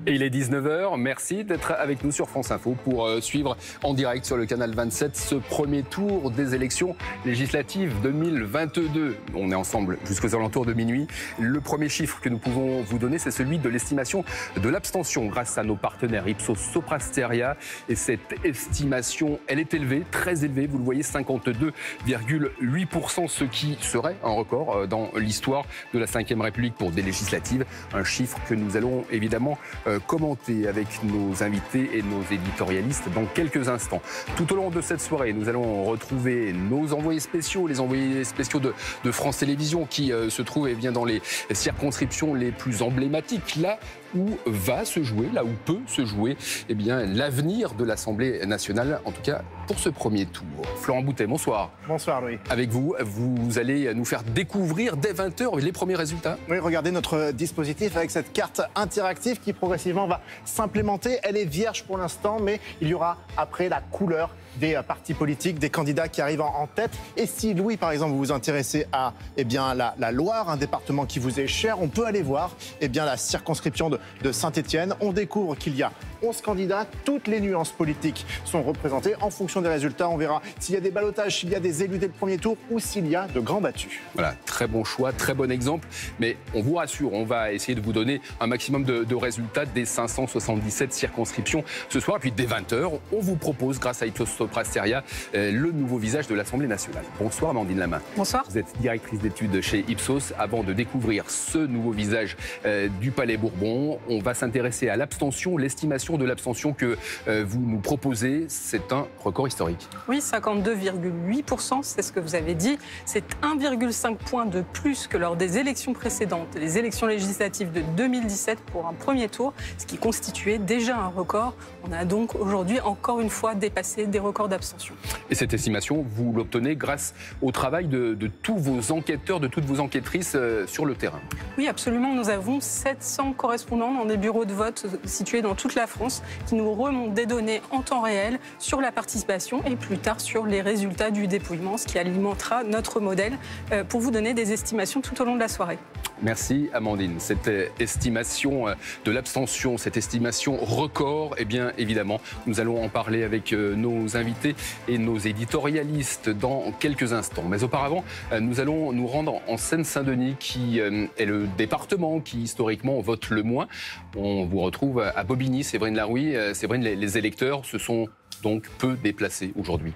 Et il est 19 h. Merci d'être avec nous sur France Info pour suivre en direct sur le canal 27 ce premier tour des élections législatives 2022. On est ensemble jusqu'aux alentours de minuit. Le premier chiffre que nous pouvons vous donner, c'est celui de l'estimation de l'abstention grâce à nos partenaires Ipsos Sopra Steria. Et cette estimation, elle est élevée, très élevée. Vous le voyez, 52,8%, ce qui serait un record dans l'histoire de la Ve République pour des législatives. Un chiffre que nous allons évidemment commenter avec nos invités et nos éditorialistes dans quelques instants. Tout au long de cette soirée, nous allons retrouver nos envoyés spéciaux, les envoyés spéciaux de France Télévisions qui se trouvent dans les circonscriptions les plus emblématiques, là où va se jouer, là où peut se jouer l'avenir de l'Assemblée nationale, en tout cas pour ce premier tour. Florent Boutet, bonsoir. Bonsoir Louis. Avec vous, vous allez nous faire découvrir dès 20 h les premiers résultats. Oui, regardez notre dispositif avec cette carte interactive qui progressivement va s'implémenter. Elle est vierge pour l'instant, mais il y aura après la couleur des partis politiques, des candidats qui arrivent en tête. Et si Louis, par exemple, vous vous intéressez à la Loire, un département qui vous est cher, on peut aller voir la circonscription de Saint-Étienne. On découvre qu'il y a 11 candidats, toutes les nuances politiques sont représentées. En fonction des résultats, on verra s'il y a des ballottages, s'il y a des élus dès le premier tour ou s'il y a de grands battus. Voilà, très bon choix, très bon exemple. Mais on vous rassure, on va essayer de vous donner un maximum de résultats des 577 circonscriptions ce soir. Et puis dès 20 h, on vous propose, grâce à Ipsos Sopra Steria, le nouveau visage de l'Assemblée nationale. Bonsoir Amandine Lamain. Bonsoir. Vous êtes directrice d'études chez Ipsos. Avant de découvrir ce nouveau visage du Palais Bourbon, on va s'intéresser à l'abstention, l'estimation de l'abstention que vous nous proposez. C'est un record historique. Oui, 52,8%, c'est ce que vous avez dit. C'est 1,5 point de plus que lors des élections précédentes, les élections législatives de 2017 pour un premier tour, ce qui constituait déjà un record. On a donc aujourd'hui encore une fois dépassé des records d'abstention. Et cette estimation, vous l'obtenez grâce au travail de tous vos enquêteurs, de toutes vos enquêtrices sur le terrain. Oui, absolument. Nous avons 700 correspondants dans des bureaux de vote situés dans toute la France qui nous remontent des données en temps réel sur la participation et plus tard sur les résultats du dépouillement, ce qui alimentera notre modèle pour vous donner des estimations tout au long de la soirée. Merci Amandine. Cette estimation de l'abstention, cette estimation record, évidemment, nous allons en parler avec nos invités et nos éditorialistes dans quelques instants. Mais auparavant, nous allons nous rendre en Seine-Saint-Denis, qui est le département qui historiquement vote le moins. On vous retrouve à Bobigny, Séverine Larouille. Séverine, les électeurs se sont donc peu déplacés aujourd'hui.